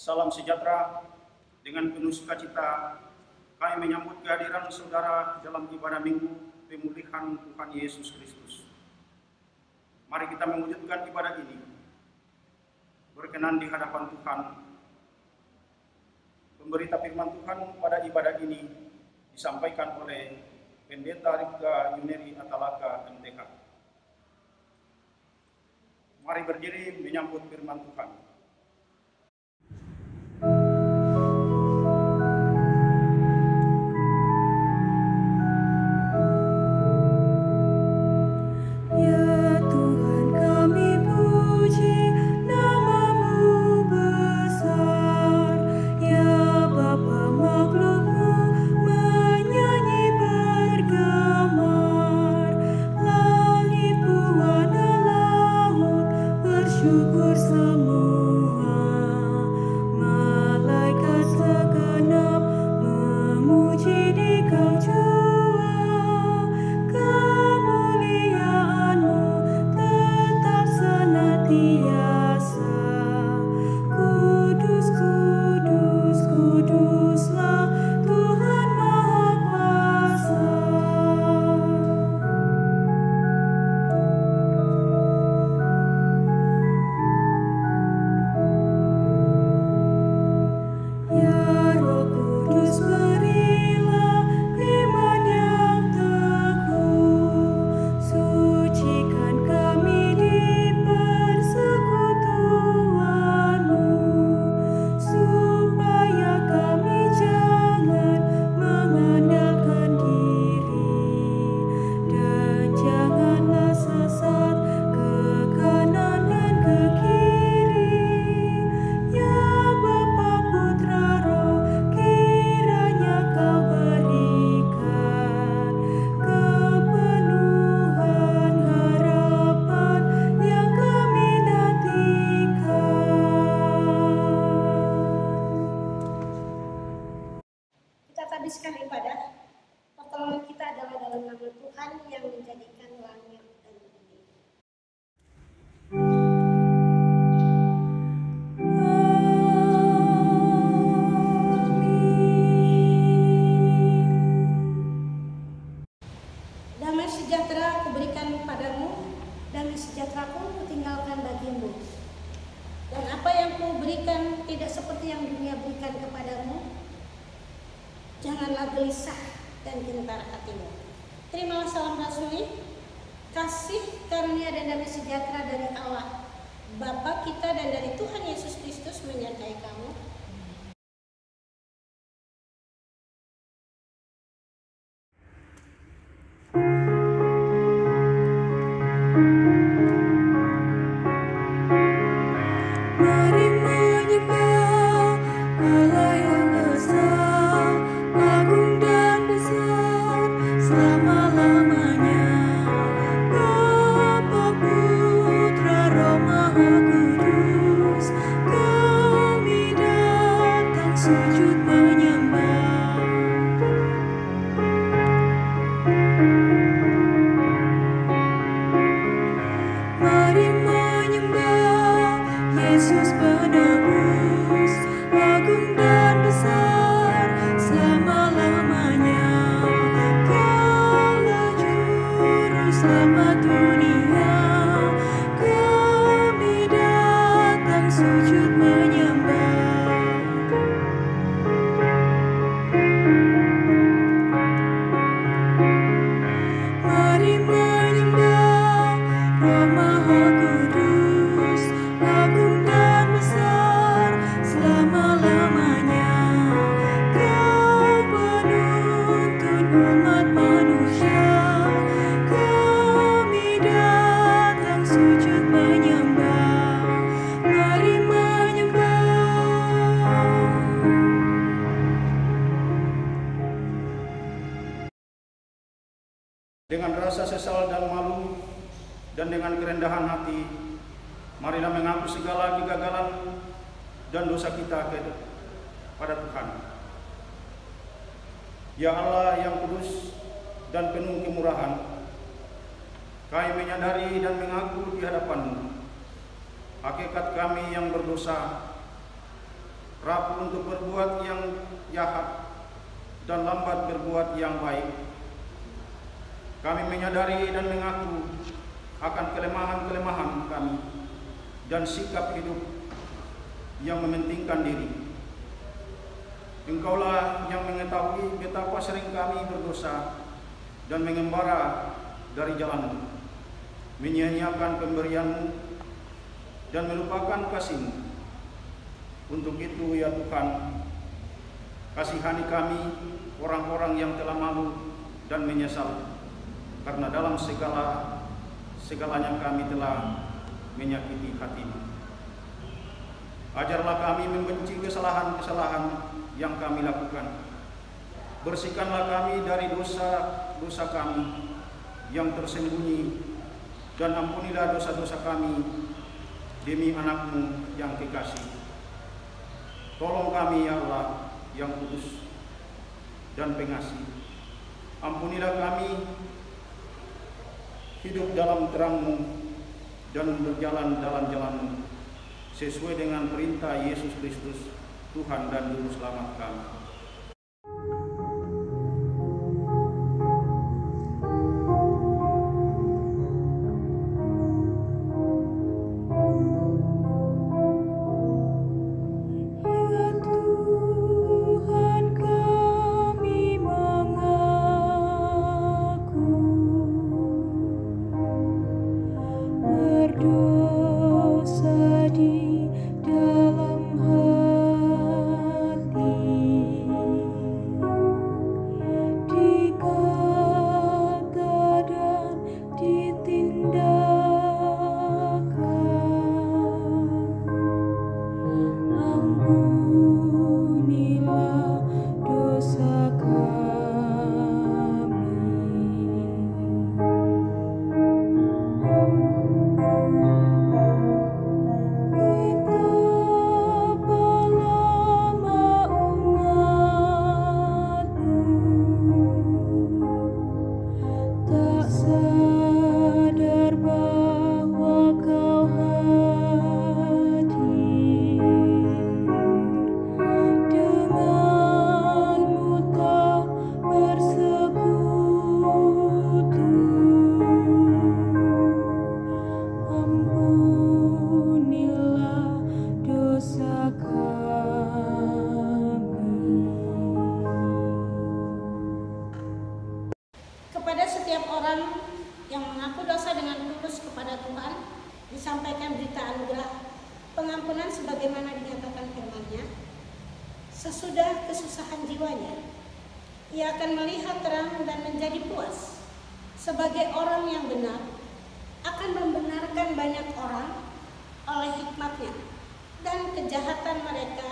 Salam sejahtera. Dengan penuh sukacita kami menyambut kehadiran saudara dalam ibadah minggu pemulihan Tuhan Yesus Kristus. Mari kita mewujudkan ibadah ini berkenan di hadapan Tuhan. Pemberita firman Tuhan pada ibadah ini disampaikan oleh Pendeta Rifka Yuneri Atalaka MTK. Mari berdiri menyambut firman Tuhan. Habiskan ibadah, pertolongan kita adalah dalam nama Tuhan yang menjadikan langit dan bumi. Damai sejahtera kuberikan padamu, damai sejahteraku kutinggalkan bagimu. Dan apa yang kuberikan tidak seperti yang dunia berikan kepadamu. Janganlah gelisah dan gentar hatimu. Terimalah salam rasuli, kasih, karunia dan damai sejahtera dari Allah Bapa kita dan dari Tuhan Yesus Kristus menyertai kamu. Dengan rasa sesal dan malu dan dengan kerendahan hati, marilah mengaku segala kegagalan dan dosa kita pada Tuhan. Ya Allah yang kudus dan penuh kemurahan, kami menyadari dan mengaku di hadapan-Mu hakikat kami yang berdosa rapuh untuk berbuat yang jahat, dan lambat berbuat yang baik. Kami menyadari dan mengaku akan kelemahan-kelemahan kami dan sikap hidup yang mementingkan diri. Engkaulah yang mengetahui betapa sering kami berdosa dan mengembara dari jalan-Mu, menyia-nyiakan pemberian-Mu dan melupakan kasih-Mu. Untuk itu ya Tuhan, kasihani kami orang-orang yang telah malu dan menyesal, karena dalam segalanya kami telah menyakiti hati-Mu. Ajarlah kami membenci kesalahan-kesalahan yang kami lakukan. Bersihkanlah kami dari dosa-dosa kami yang tersembunyi, dan ampunilah dosa-dosa kami demi anak-Mu yang kekasih. Tolong kami ya Allah yang kudus dan pengasih. Ampunilah kami hidup dalam terang-Mu dan berjalan dalam jalan-Mu sesuai dengan perintah Yesus Kristus, Tuhan dan Juru Selamat kami. Kepada setiap orang yang mengaku dosa dengan tulus kepada Tuhan, disampaikan berita anugerah pengampunan sebagaimana dinyatakan firman-Nya. Sesudah kesusahan jiwanya, ia akan melihat terang dan menjadi puas. Sebagai orang yang benar, akan membenarkan banyak orang oleh hikmat-Nya, dan kejahatan mereka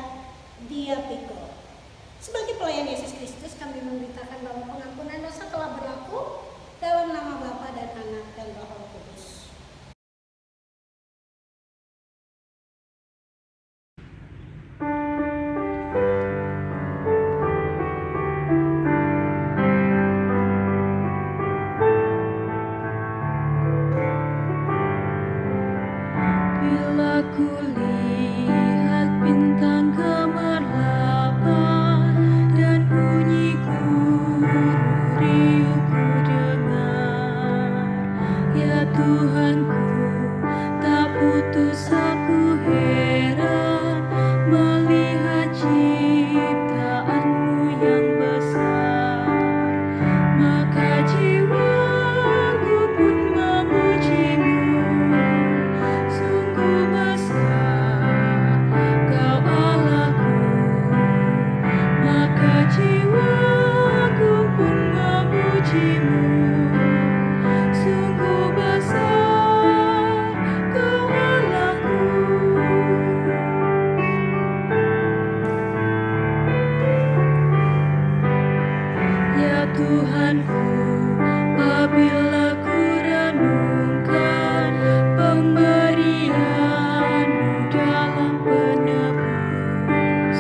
Dia pikul. Sebagai pelayan Yesus Kristus, kami memberitakan bahwa pengampunan dosa telah berlaku dalam nama Bapa dan Anak dan Roh Kudus. Bila ku lihat bintang gemerlapan dan bunyi gurih ku dengar, ya Tuhanku, tak putus aku heran melihat ciptaan-Mu yang besar. Maka jiwaku pun memuji-Mu, sungguh besar Kau Allahku. Maka jiwaku pun memuji-Mu, sungguh besar Kau Allahku. Ya Tuhanku, apabila ku renungkan pemberian-Mu dalam penebus,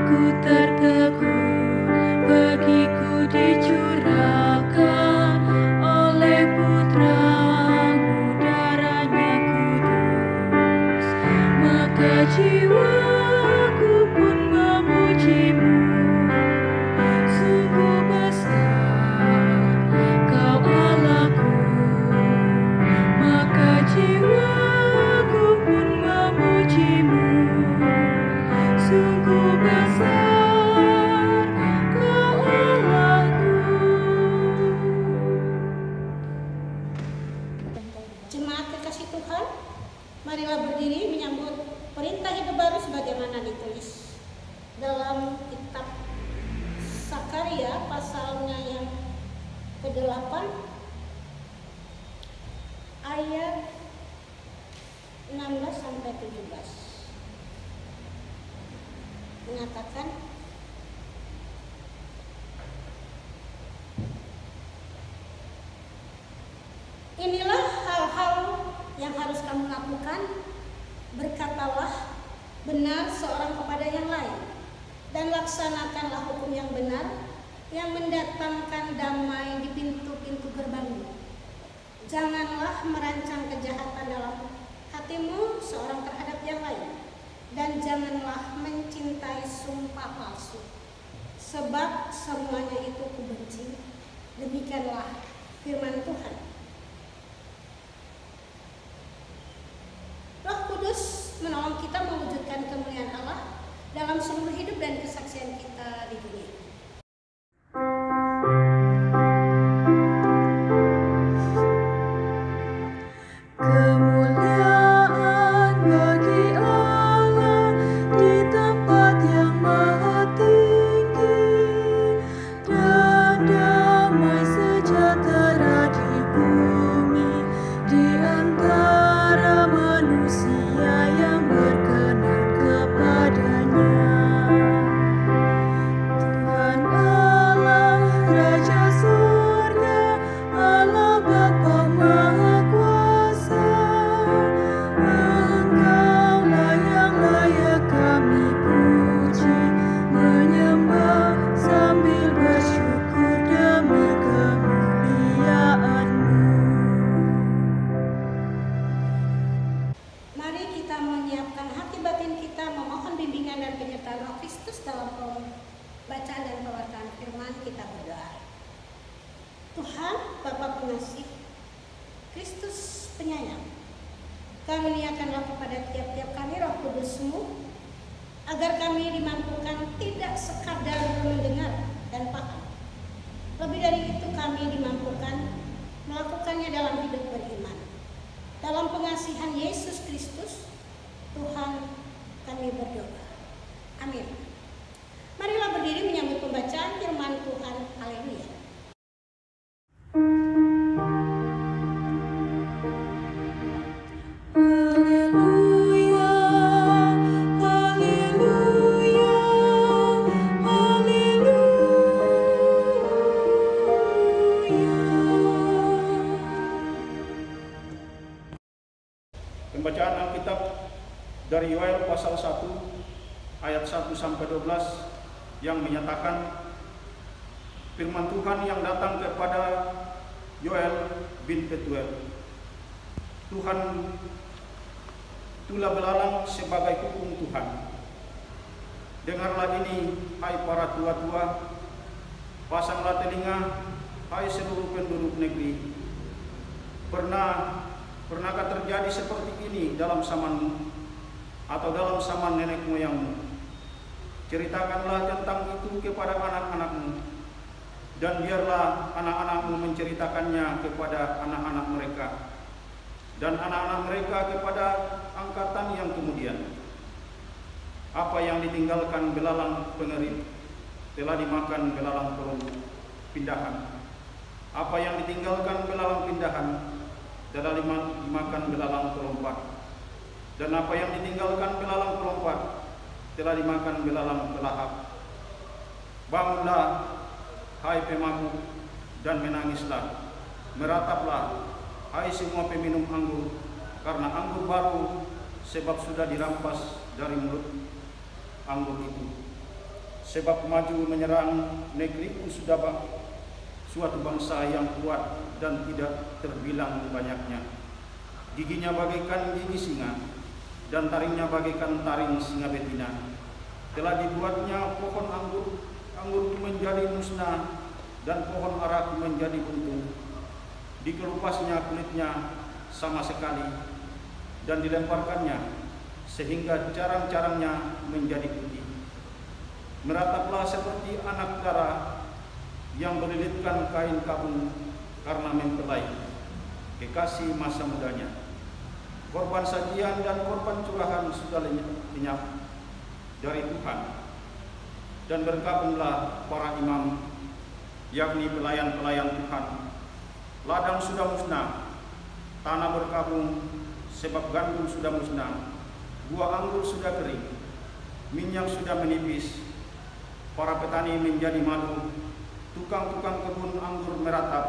ku tertegun bagiku dicurahkan oleh Putra-Mu darahnya kudus. Maka jiwaku pun Cerita hidup baru sebagaimana ditulis dalam kitab Sakaria pasalnya yang ke-8 ayat 16 sampai 17 mengatakan, inilah hal-hal yang harus kamu lakukan, berkatalah benar seorang kepada yang lain, dan laksanakanlah hukum yang benar, yang mendatangkan damai di pintu-pintu gerbangmu. Janganlah merancang kejahatan dalam hatimu seorang terhadap yang lain, dan janganlah mencintai sumpah palsu, sebab semuanya itu kubenci. Demikianlah firman Tuhan. Roh Kudus menolong kita mewujudkan kemuliaan Allah dalam seluruh hidup dan kesaksian kita di dunia. Kemuliaan bagi Allah di tempat yang maha tinggi, dan damai sejahtera di bumi di antara manusia yang berkenan kepadanya. Tuhan Allah, Raja surga, Allah Bapa Maha Kuasa, Engkaulah yang layak kami puji, menyembah sambil bersyukur demi kemuliaan-Mu. Mari kita menyiapkan hati batin kita, memohon bimbingan dan penyertaan Roh Kristus dalam bacaan dan pewartaan firman. Kita berdoa. Tuhan Bapa pengasih, Kristus penyayang, karuniakanlah kepada tiap-tiap kami Roh Kudus-Mu, agar kami dimampukan tidak sekadar mendengar dan paham. Lebih dari itu, kami dimampukan melakukannya dalam hidup beriman. Dalam pengasihan Yesus Kristus, Tuhan kami berdoa. Amin. Marilah berdiri menyambut pembacaan firman Tuhan. Haleluya. Haleluya, haleluya, haleluya. Pembacaan Alkitab dari Yoel pasal 1 ayat 1 sampai 12 yang menyatakan firman Tuhan yang datang kepada Yoel bin Petuel. Tuhan itulah belalang sebagai hukum Tuhan. Dengarlah ini, hai para tua-tua, pasanglah telinga, hai seluruh penduduk negeri. Pernahkah terjadi seperti ini dalam zamanmu atau dalam zaman nenek moyangmu? Ceritakanlah tentang itu kepada anak-anakmu, dan biarlah anak-anakmu menceritakannya kepada anak-anak mereka, dan anak-anak mereka kepada angkatan yang kemudian. Apa yang ditinggalkan belalang pengerit telah dimakan belalang pindahan. Apa yang ditinggalkan belalang pindahan telah dimakan belalang pelompat. Dan apa yang ditinggalkan belalang pelompat telah dimakan belalang pelahap. Bangunlah, hai pemabuk, dan menangislah. Merataplah, hai semua peminum anggur, karena anggur baru, sebab sudah dirampas dari mulut anggur itu. Sebab maju menyerang negeriku sudah suatu bangsa yang kuat dan tidak terbilang banyaknya. Giginya bagaikan gigi singa, dan taringnya bagaikan taring singa betina. Telah dibuatnya pohon anggur menjadi musnah, dan pohon ara menjadi buntung. Dikelupasnya kulitnya sama sekali, dan dilemparkannya sehingga carang-carangnya menjadi putih. Merataplah seperti anak dara yang berlilitkan kain kabung karena mempelai kekasih masa mudanya. korban sajian dan korban curahan sudah lenyap dari Tuhan, dan berkabunglah para imam, yakni pelayan-pelayan Tuhan. Ladang sudah musnah, tanah berkabung, sebab gandum sudah musnah, buah anggur sudah kering, minyak sudah menipis, para petani menjadi malu, tukang-tukang kebun anggur meratap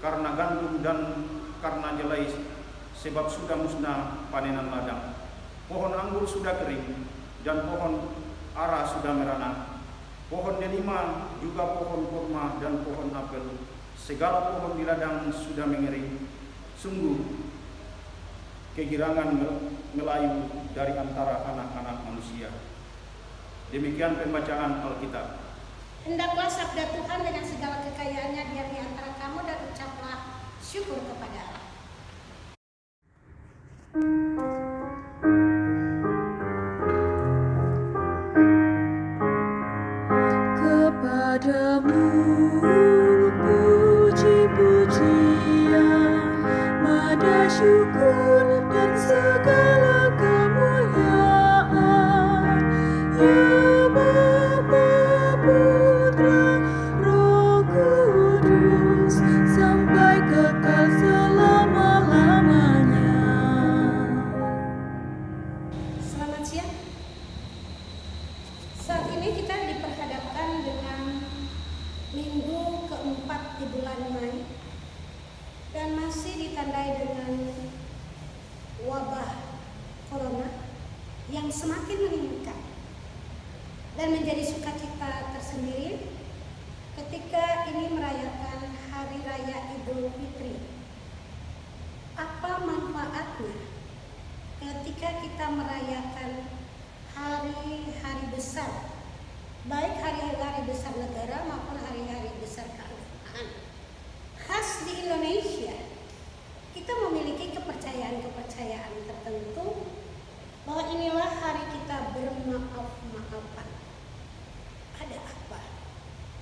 karena gandum dan karena jelai, sebab sudah musnah panenan ladang. Pohon anggur sudah kering dan pohon ara sudah merana, pohon delima juga pohon kurma dan pohon apel, segala pohon di ladang sudah mengering. Sungguh kegirangan melayu dari antara anak-anak manusia. Demikian pembacaan Alkitab. Hendaklah sabda Tuhan dengan segala kekayaannya diam di antara kamu, dan ucaplah syukur kepada Allah. Kepadamu puji-pujian, nada syukur dan segala kemuliaan, ya Bapa, Putra, Roh Kudus, sampai kekal selama-lamanya. Selamat siang. Saat ini kita diperhadapkan dengan minggu keempat di bulan Mei, dan masih ditandai dengan wabah corona yang semakin meningkat, dan menjadi sukacita tersendiri ketika ini merayakan Hari Raya Idul Fitri. Apa manfaatnya ketika kita merayakan hari-hari besar, baik hari-hari besar negara maupun hari-hari besar keagamaan? Khas di Indonesia, kita memiliki kepercayaan-kepercayaan tertentu bahwa inilah hari kita bermaaf-maafan. Ada apa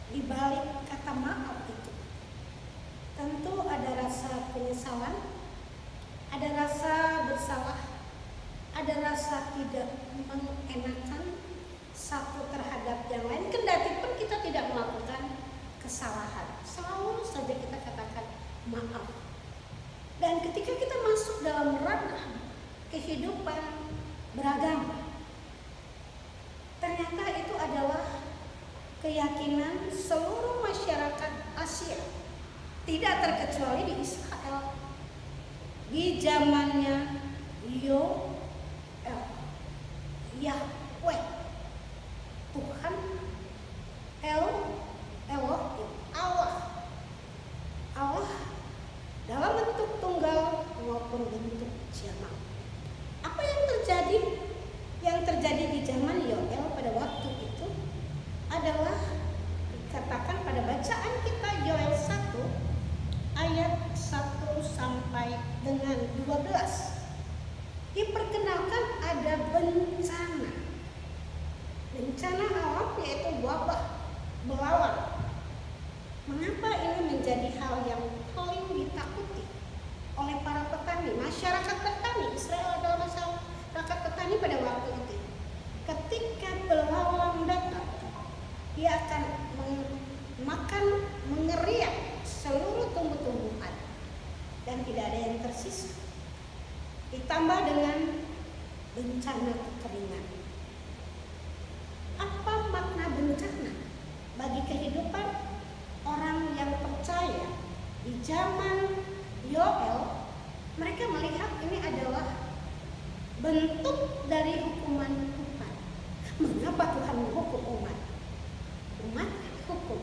di balik kata maaf itu? Tentu ada rasa penyesalan, ada rasa bersalah, ada rasa tidak mengenakan satu terhadap yang lain, kendati pun kita tidak melakukan kesalahan. Selalu saja kita katakan maaf. Dan ketika kita masuk dalam ranah kehidupan beragama, ternyata itu adalah keyakinan seluruh masyarakat Asia, tidak terkecuali di Israel. Di zamannya Yahweh, Tuhan, Allah dalam bentuk tunggal maupun bentuk jamak. Apa yang terjadi? Yang terjadi di zaman Yoel pada waktu itu adalah dikatakan pada bacaan kita Yoel 1 ayat 1 sampai dengan 12. Diperkenalkan ada bencana alam, yaitu wabah belalang. Mengapa ini menjadi hal yang paling ditakuti oleh para petani, masyarakat petani? Israel adalah masyarakat petani pada waktu itu. Ketika belalang datang, dia akan makan, mengeriak seluruh tumbuh-tumbuhan, dan tidak ada yang tersisa. Ditambah dengan bencana kekeringan. Apa makna bencana bagi kehidupan orang yang percaya di zaman Yoel? Mereka melihat ini adalah bentuk dari hukuman Tuhan. Mengapa Tuhan menghukum umat? Umat dihukum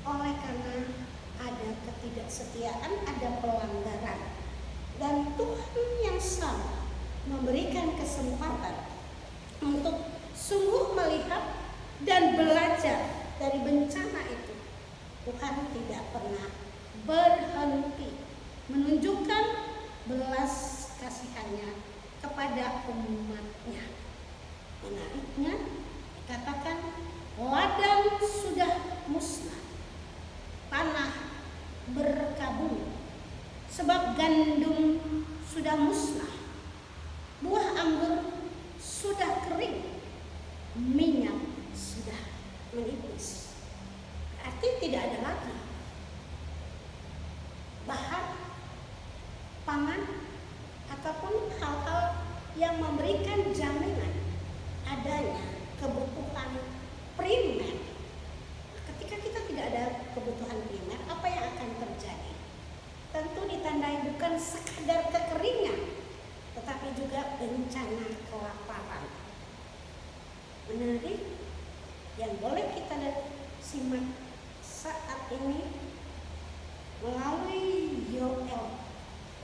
oleh karena ada ketidaksetiaan, ada pelanggaran. Dan Tuhan yang sama memberikan kesempatan untuk sungguh melihat dan belajar dari bencana itu. Tuhan tidak pernah berhenti menunjukkan belas kasihannya kepada umatnya. Menariknya dikatakan ladang sudah musnah, tanah berkabung, sebab gandum sudah musnah, minyak sudah menipis. Berarti tidak ada lagi bahan pangan ataupun hal-hal yang memberikan jaminan adanya kebutuhan primer. Ketika kita tidak ada kebutuhan primer, apa yang akan terjadi? Tentu ditandai bukan sekadar kekeringan, tetapi juga bencana kelaparan. Menarik yang boleh kita simak saat ini melalui Yoel,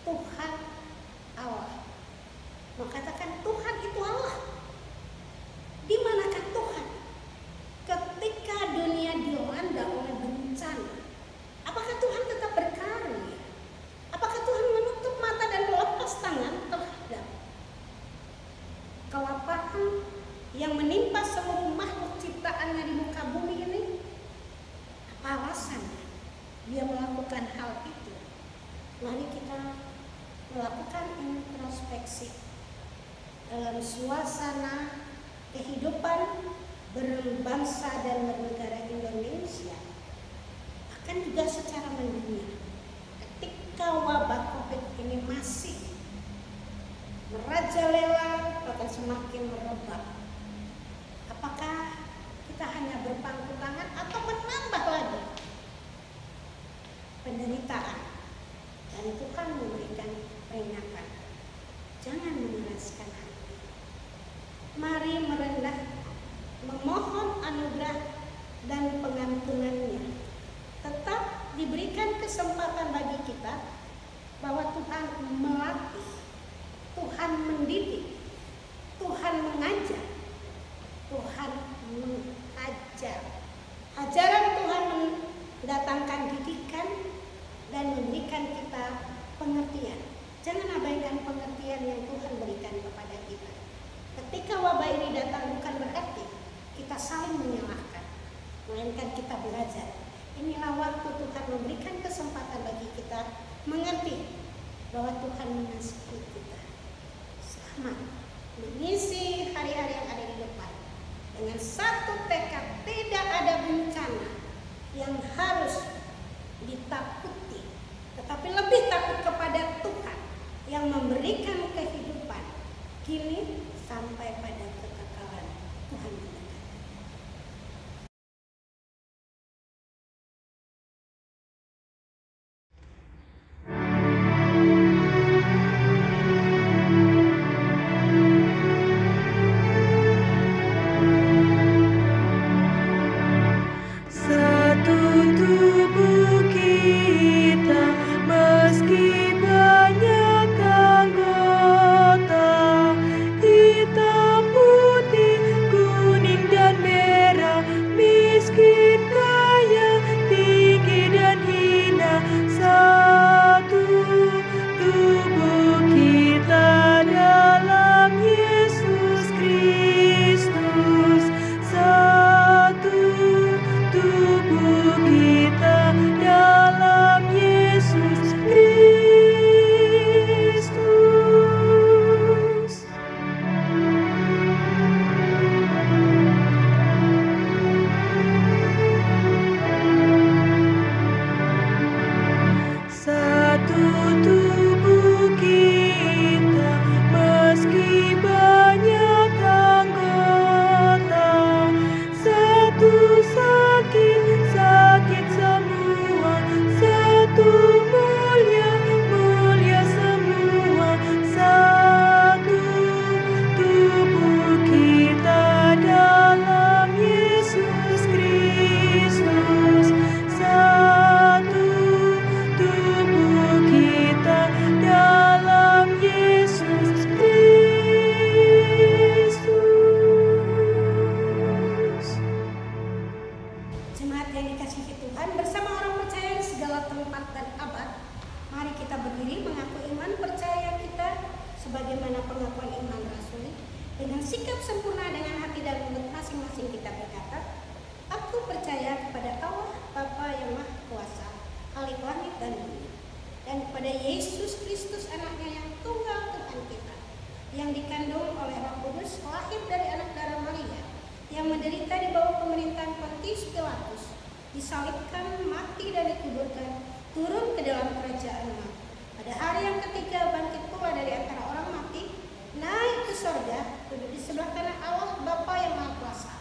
Tuhan Allah mengatakan Tuhan itu Allah. Di manakah Tuhan ketika dunia dilanda oleh bencana? Apakah Tuhan tetap berkarya? Apakah Tuhan menutup mata dan melepas tangan terhadap kelaparan yang menimpa seluruh makhluk ciptaannya di muka bumi ini? Apa alasannya Dia melakukan hal itu? Mari kita melakukan introspeksi dalam suasana kehidupan berbangsa dan bernegara Indonesia, bahkan juga secara mendunia. Ketika wabah COVID ini masih merajalela bahkan semakin merebak, apakah kita hanya berpangku tangan atau menambah lagi penderitaan? Dan Tuhan memberikan peringatan, jangan mengeraskan hati. Mari merendah, memohon anugerah dan pengampunannya. Tetap diberikan kesempatan bagi kita bahwa Tuhan melatih, Tuhan mendidik, Tuhan mengajar, Tuhan mengajar. Ajaran Tuhan mendatangkan didikan dan memberikan kita pengertian. Jangan abaikan pengertian yang Tuhan berikan kepada kita. Ketika wabah ini datang bukan berarti kita saling menyalahkan, melainkan kita belajar. Inilah waktu Tuhan memberikan kesempatan bagi kita mengerti bahwa Tuhan mengasihi kita. Selamat mengisi hari-hari yang ada di depan dengan satu tekad, tidak ada bencana yang harus ditakuti, tetapi lebih takut kepada Tuhan yang memberikan kehidupan kini sampai pada kekekalan. Tuhan memberkati. Satu tubuh kita meski banyak anggota, hitam, putih, kuning dan merah, miskin, kaya, tinggi dan hina. Satu tubuh kita dalam Yesus Kristus. Satu tubuh kita dalam Yesus Kristus. Satu tubuh kita meski banyak anggota, satu sakit semua, satu mulia semua. Satu tubuh kita dalam Yesus Kristus. Satu tubuh kita dalam Yesus Kristus. Jemaat yang dikasihi Tuhan, bersama orang percaya di segala tempat dan abad, mari kita berdiri mengaku iman percaya kita sebagaimana pengakuan iman rasuli. Dengan sikap sempurna dengan hati dan mulut masing-masing kita berkata, aku percaya kepada Allah Bapa yang Maha Kuasa, Khalik langit dan bumi, dan kepada Yesus Kristus anaknya yang tunggal Tuhan kita, yang dikandung oleh Roh Kudus, lahir dari anak darah Maria, menderita di bawah pemerintahan Pontius Pilatus, disalibkan, mati dan dikuburkan, turun ke dalam kerajaan Allah. Pada hari yang ketiga bangkit pula dari antara orang mati, naik ke sorga, duduk di sebelah kanan Allah Bapa yang Maha Kuasa,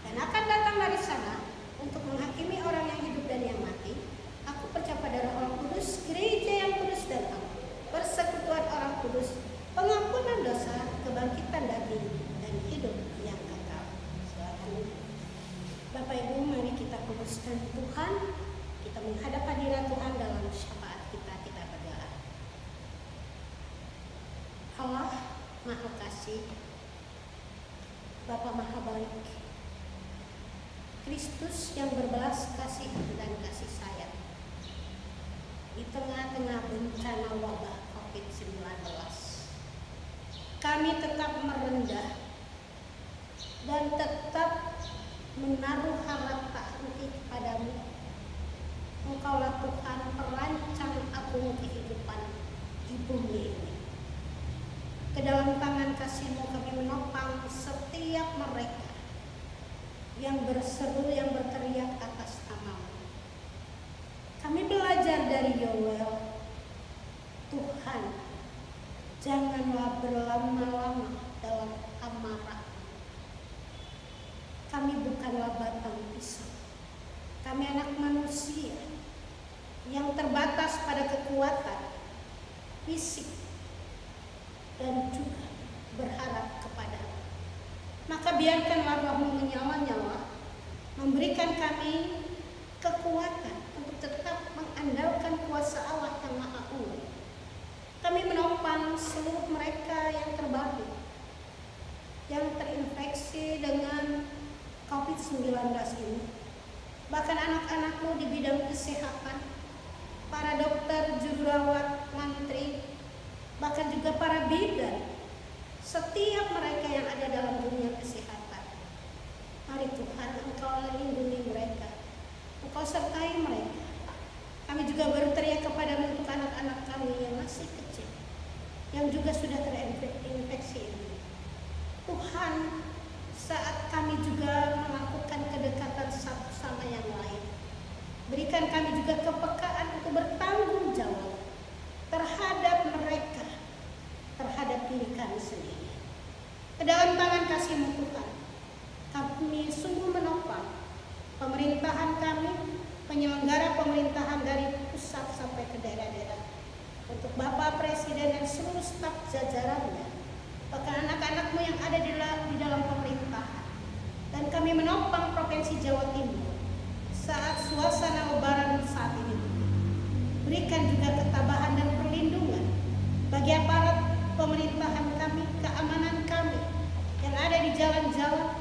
dan akan datang dari sana untuk menghakimi orang yang hidup dan yang mati. Aku percaya pada Roh Allah Kudus, gereja yang kudus dan am, persekutuan orang kudus, pengampunan dosa, kebangkitan daging, dan hidup yang kekal. Bapak Ibu, mari kita kuduskan Tuhan. Kita menghadap hadirat Tuhan dalam syafaat kita berdoa. Allah Maha Kasih, Bapa Maha Baik, Kristus yang berbelas kasih dan kasih sayang, di tengah-tengah bencana wabah COVID-19, kami tetap merendah dan tetap menaruh harap tak henti kepadamu. Engkaulah Tuhan perancang agung kehidupan di bumi ini. Ke dalam tangan kasih-Mu kami menopang setiap mereka yang berseru, yang berteriak atas nama-Mu. Kami belajar dari Yoel, Tuhan, janganlah berlama-lama dalam amarah. Kami bukanlah batang pisau. Kami anak manusia yang terbatas pada kekuatan fisik dan juga berharap kepada-Mu. Maka biarkanlah Roh-Mu menyala-nyala, memberikan kami kekuatan untuk tetap mengandalkan kuasa Allah yang Maha Uli. Kami menopang seluruh mereka yang terbalik, yang terinfeksi dengan COVID-19 ini. Bahkan anak-anak-Mu di bidang kesehatan, para dokter, jururawat, mantri, bahkan juga para bidan, setiap mereka yang ada dalam dunia kesehatan. Mari Tuhan, Engkau lindungi mereka, Engkau sertai mereka. Kami juga berteriak kepada-Mu untuk anak-anak kami yang masih kecil, yang juga sudah terinfeksi ini. Tuhan, saat kami juga melakukan kedekatan satu sama yang lain, berikan kami juga kepekaan untuk bertanggung jawab terhadap mereka, terhadap diri kami sendiri. Ke dalam tangan kasih-Mu Tuhan, kami sungguh menopang pemerintahan kami, penyelenggara pemerintahan dari pusat sampai ke daerah-daerah, untuk Bapak Presiden dan seluruh staf jajarannya, bahkan anak-anak-Mu yang ada di dalam pemerintahan. Dan kami menopang Provinsi Jawa Timur saat suasana lebaran saat ini. Berikan juga ketabahan dan perlindungan bagi aparat pemerintahan kami, keamanan kami yang ada di jalan-jalan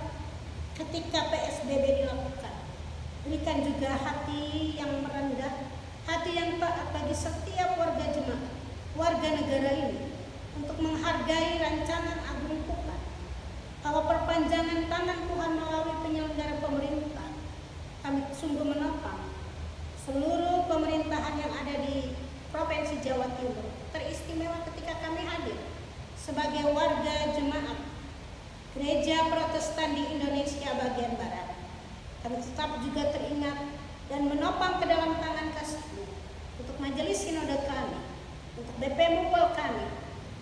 ketika PSBB dilakukan. Berikan juga hati yang merendah, hati yang taat bagi setiap warga jemaat, warga negara ini, untuk menghargai rancangan agung Tuhan, bahwa perpanjangan tangan Tuhan melalui penyelenggara pemerintah. Kami sungguh menopang seluruh pemerintahan yang ada di Provinsi Jawa Timur, teristimewa ketika kami hadir sebagai warga jemaat Gereja Protestan di Indonesia bagian Barat. Kami tetap juga teringat dan menopang ke dalam tangan kasih-Mu untuk Majelis Sinode kami, untuk BP Mupol kami,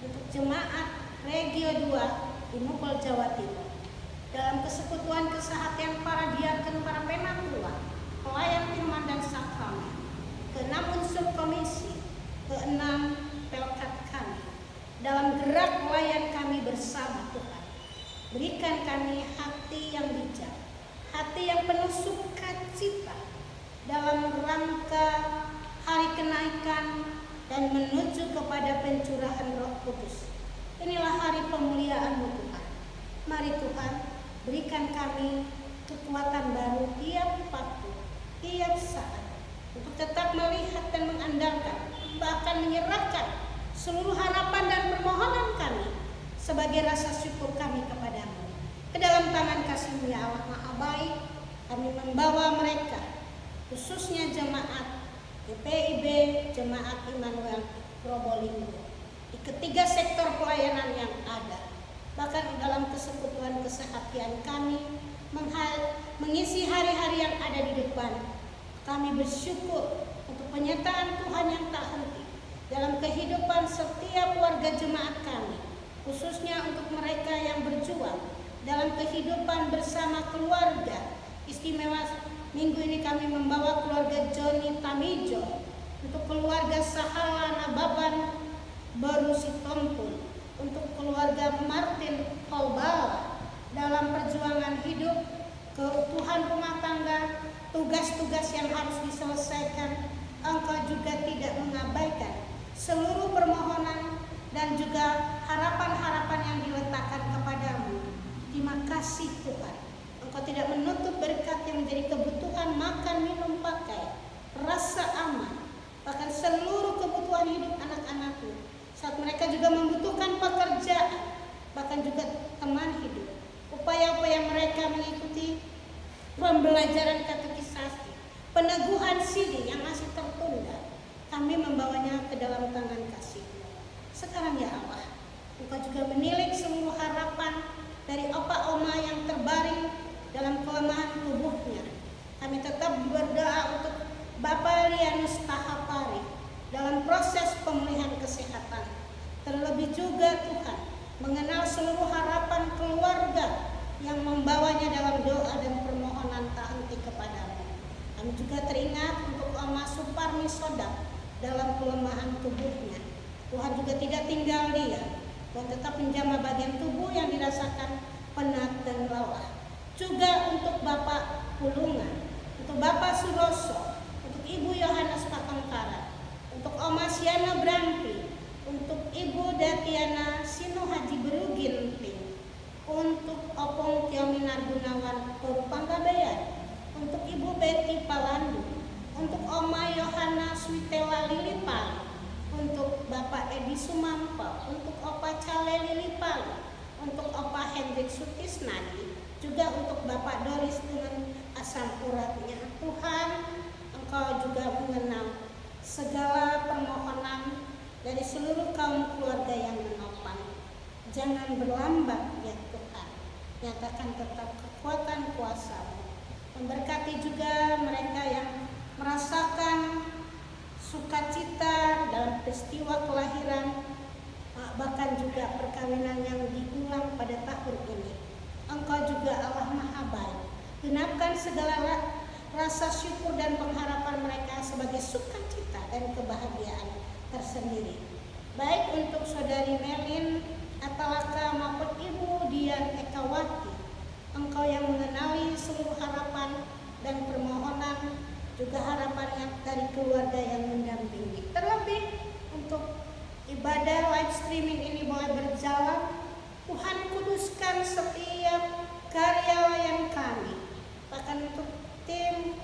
untuk jemaat Regio 2 di Mupol Jawa Timur, dalam kesekutuan kesehatan para diaken, para penatua, pelayan firman dan sakramen, ke-6 unsur komisi, ke-6 pelkat kami, dalam gerak pelayan kami bersama Tuhan. Berikan kami hati yang bijak, hati yang penuh sukacita dalam rangka hari kenaikan dan menuju kepada pencurahan Roh Kudus. Inilah hari pemuliaan-Mu Tuhan. Mari Tuhan, berikan kami kekuatan baru tiap waktu, tiap saat, untuk tetap melihat dan mengandalkan, bahkan menyerahkan seluruh harapan dan permohonan kami sebagai rasa syukur kami kepadamu. Ke dalam tangan kasih-Mu ya Allah Maha Baik, kami membawa mereka, khususnya jemaat GPIB, Jemaat Immanuel Probolinggo, di ketiga sektor pelayanan yang ada, bahkan dalam kesekutuan kesehatan kami, mengisi hari-hari yang ada di depan. Kami bersyukur untuk penyertaan Tuhan yang tak henti dalam kehidupan setiap warga jemaat kami, khususnya untuk mereka yang berjuang dalam kehidupan bersama keluarga. Istimewa minggu ini kami membawa keluarga Joni Tamijo, untuk keluarga Sahala Nababan Baru Sitompul, untuk keluarga Martin Holbala dalam perjuangan hidup, keutuhan rumah tangga, tugas-tugas yang harus diselesaikan. Engkau juga tidak mengabaikan seluruh permohonan dan juga harapan-harapan yang diletakkan kepadamu. Terima kasih Tuhan, Engkau tidak menutup berkat yang menjadi kebutuhan makan, minum, pakai, rasa aman, bahkan seluruh kebutuhan hidup anak-anakmu. Saat mereka juga membutuhkan pekerjaan, bahkan juga teman hidup. Upaya-upaya mereka mengikuti pembelajaran katekisasi, peneguhan sidi yang masih tertunda, kami membawanya ke dalam tangan kasih. Sekarang ya Allah, Engkau juga menilik seluruh harapan dari opa oma yang terbaring dalam kelemahan tubuhnya. Kami tetap berdoa untuk Bapak Lianus Tahapari dalam proses pemulihan kesehatan. Terlebih juga Tuhan mengenal seluruh harapan keluarga yang membawanya dalam doa dan permohonan tak henti kepadamu. Kami juga teringat untuk Oma Suparmi Sodak dalam kelemahan tubuhnya. Tuhan juga tidak tinggal diam, Tuhan tetap menjamah bagian tubuh yang dirasakan penat dan lelah. Juga untuk Bapak Pulungan, untuk Bapak Suroso, untuk Ibu Yohanes Patengkara, untuk Oma Siana Brampi, untuk Ibu Datiana Sinu Haji Beruginting, untuk Opong Tiominar Gunawan Panggabean, untuk Ibu Betty Palandu, untuk Oma Yohana Switela Lilipali, untuk Bapak Edi Sumampa, untuk Opa Cale Lilipali, untuk Opa Hendrik Sutisnadi, juga untuk Bapak Doris dengan asam uratnya. Tuhan, Engkau juga mengenal segala permohonan dari seluruh kaum keluarga yang menopang. Jangan berlambat ya Tuhan, nyatakan tetap kekuatan kuasa-Mu. Memberkati juga mereka yang merasakan sukacita dalam peristiwa kelahiran, bahkan juga perkawinan yang diulang pada tahun ini. Engkau juga Allah Maha Baik, genapkan segala rasa syukur dan pengharapan mereka sebagai sukacita dan kebahagiaan tersendiri. Baik untuk Saudari Melin Atalaka maupun Ibu Dian Ekawati, Engkau yang mengenali seluruh harapan dan permohonan, juga harapan yang dari keluarga yang mendampingi. Terlebih untuk ibadah live streaming ini boleh berjalan, Tuhan kuduskan setiap karyawan kami, bahkan untuk tim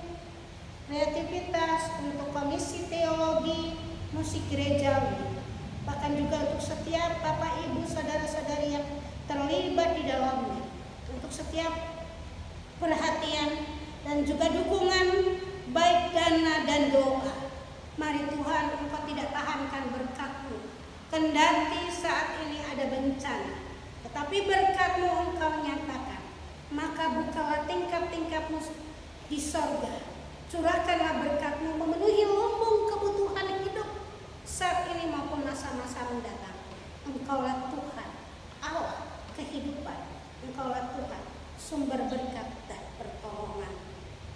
kreativitas, untuk komisi teologi, musik gerejawi, bahkan juga untuk setiap Bapak Ibu saudara-saudari yang terlibat di dalamnya, untuk setiap perhatian dan juga dukungan baik dana dan doa. Mari Tuhan, Engkau tidak tahankan berkat-Mu, kendati saat ini ada bencana, tetapi berkat-Mu Engkau nyatakan. Maka bukalah tingkap-tingkap-Mu di sorga, curahkanlah berkat-Mu memenuhi lumbung kebutuhan hidup saat ini maupun masa-masa mendatang. Engkaulah Tuhan, Allah kehidupan, Engkaulah Tuhan sumber berkat dan pertolongan.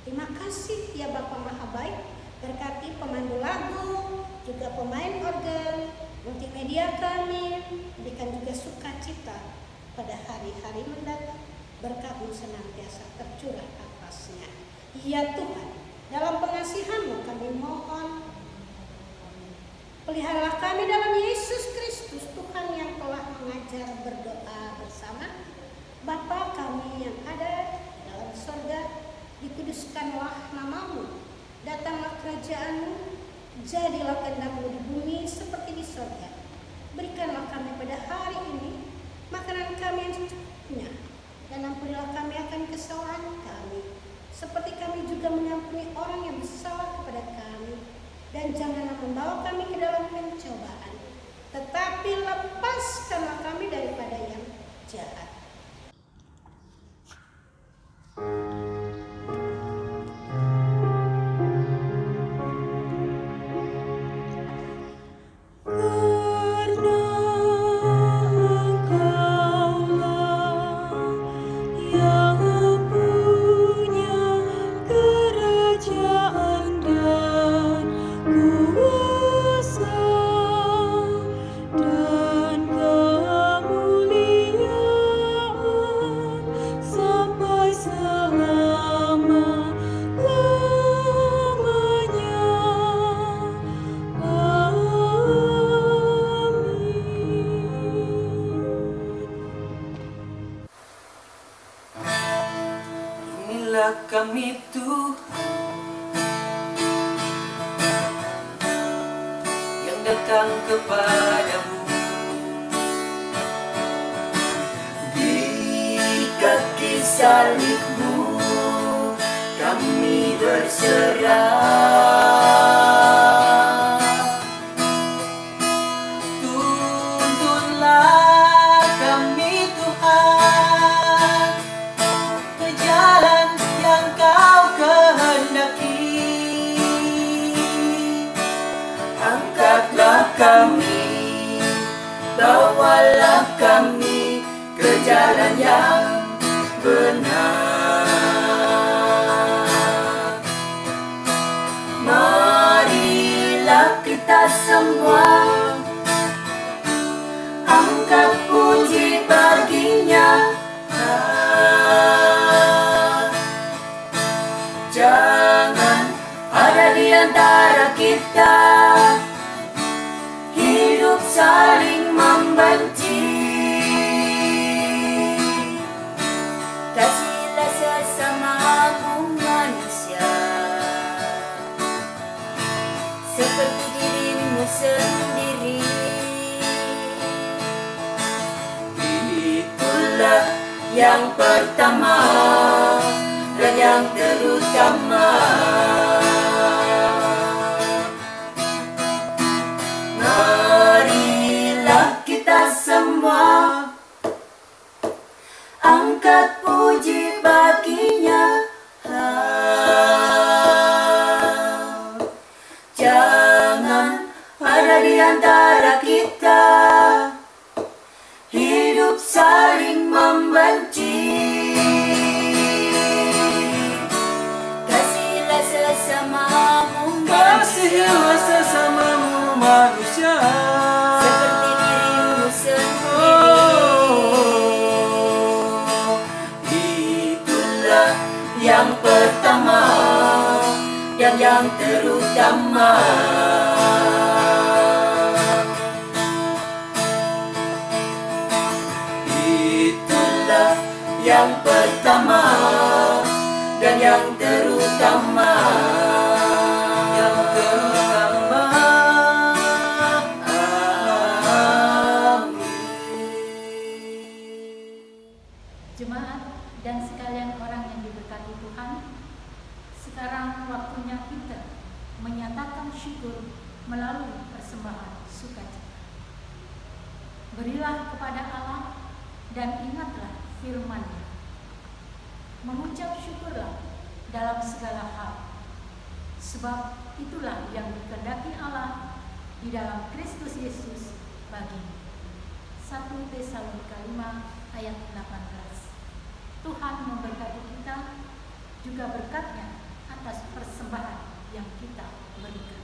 Terima kasih ya Bapa Maha Baik, berkati pemandu lagu, juga pemain organ, multimedia kami, berikan juga sukacita pada hari-hari mendatang. Berkat-Mu senantiasa tercurah atasnya. Ya Tuhan, dalam pengasihan-Mu kami mohon, peliharalah kami dalam Yesus Kristus, Tuhan yang telah mengajar berdoa bersama. Bapa kami yang ada dalam surga, dikuduskanlah nama-Mu, datanglah kerajaan-Mu, jadilah kehendak-Mu di bumi seperti di surga. Berikanlah kami pada hari ini makanan kami yang secukupnya, dan ampunilah kami akan kesalahan kami, seperti kami juga mengampuni orang yang bersalah kepada kami. Dan janganlah membawa kami ke dalam pencobaan, tetapi lepaskanlah kami daripada yang jahat. Itulah kami Tuhan yang datang kepadamu. Di kaki salibmu kami berserah. Tuntunlah kami Tuhan ke jalan yang Kau kehendaki. Angkatlah kami, bawalah kami ke jalan yang benar. Marilah kita semua angkat puji baginya. Jangan ada di antara kita hidup saling membenci. Kasihilah sesamamu manusia seperti dirimu sendiri. Itulah yang pertama dan yang terutama. Marilah kita semua angkat puji baginya. Jangan ada di antara kita hidup saling membenci. Kasihilah sesamamu manusia seperti dirimu sendiri. Itulah yang pertama dan yang terutama. Itulah yang pertama dan yang terutama. Yang terutama. Amin. Jemaat dan sekalian orang yang diberkati Tuhan, sekarang waktunya kita menyatakan syukur melalui persembahan sukacita. Berilah kepada Allah dan ingatlah firman-Nya. Mengucap syukurlah dalam segala hal, sebab itulah yang dikehendaki Allah di dalam Kristus Yesus bagimu. 1 Tesalonika 5 ayat 18. Tuhan memberkati kita, juga berkat-Nya atas persembahan yang kita berikan.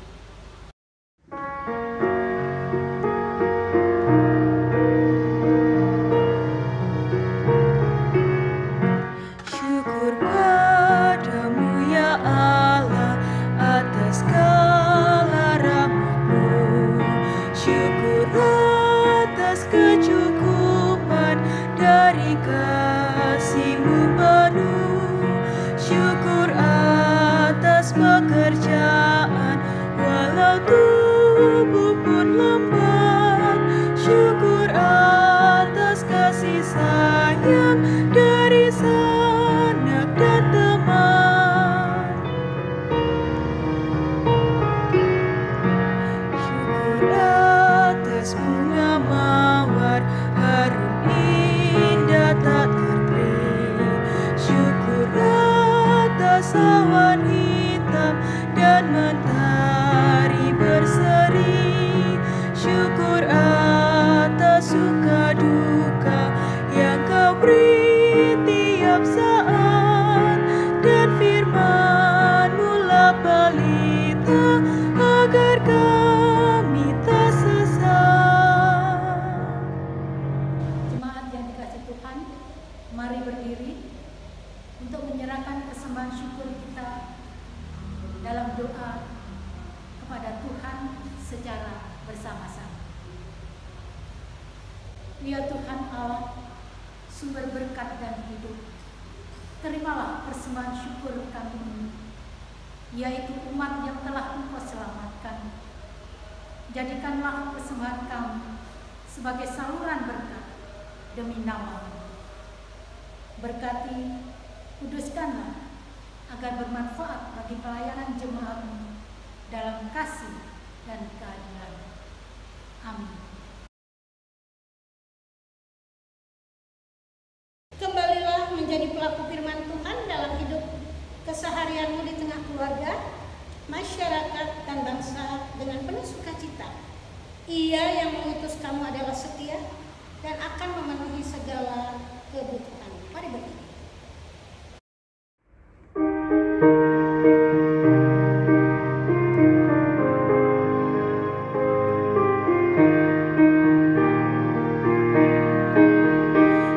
Syukur padamu ya Allah atas segala rahmat-Mu. Syukur atas kecukupan dari kasih-Mu penuh. Syukur atas pekerjaan walau tubuh pun lemah. Syukur atas kasih sayang dari sanak dan teman. Syukur atas bunga mawar harum indah tak terbeli. Syukur atas awan hitam dan mentari berseri. Syukur atas suka duka yang Kau beri tiap saat, dan firman-Mu lah pelita agar kami tak sesat. Jemaat yang dikasihi Tuhan, mari berdiri untuk menyerahkan persembahan syukur kita dalam doa kepada Tuhan secara bersama-sama. Ya Tuhan Allah, sumber berkat dan hidup, terimalah persembahan syukur kami ini, yaitu umat yang telah Engkau selamatkan. Jadikanlah persembahan kami sebagai saluran berkat demi nama-Mu. Berkati, kuduskanlah agar bermanfaat bagi pelayanan jemaat-Mu dalam kasih dan keadilan. Amin. Kembalilah menjadi pelaku firman Tuhan dalam hidup keseharianmu di tengah keluarga, masyarakat, dan bangsa dengan penuh sukacita. Ia yang mengutus kamu adalah setia dan akan memenuhi segala kebutuhan. Mari berdiri.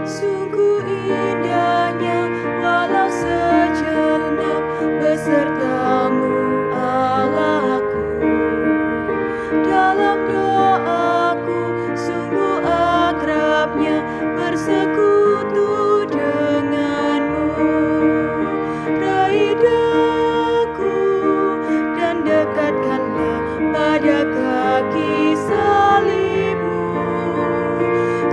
Sungguh indahnya walau sejenak besertamu Allahku. Dalam doaku sungguh akrabnya bersekutu denganmu. Raih daku dan dekatkanlah pada kaki salibmu.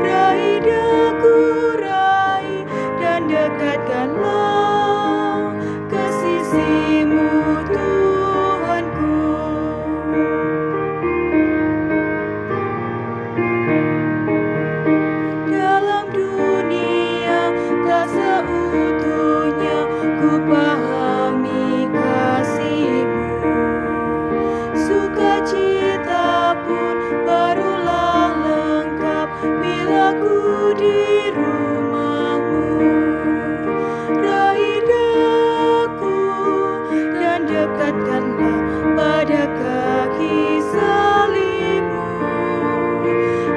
Raih daku, raih dan dekatkanlah ke sisimu Tuhanku. Dalam dunia tak seutuhnya ku pahami kasih-Mu. Sukacita pun barulah lengkap bila ku di rumah-Mu. Raih daku dan dekatkanlah pada kaki salib-Mu.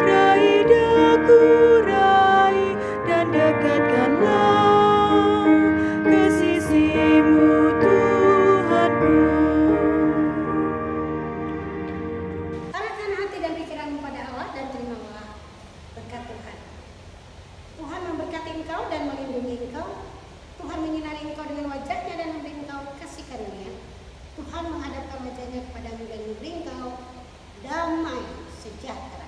Raih daku, raih dan dekatkanlah ke sisi-Mu Tuhanku. Arahkan hati dan pikiranmu pada Allah dan terimalah berkat Tuhan. Tuhan memberkati engkau dan melindungi engkau. Tuhan menyinari engkau dengan wajah-Nya dan memberi engkau kasih karunia. Tuhan menghadapkan wajah-Nya kepadamu dan memberi engkau damai sejahtera.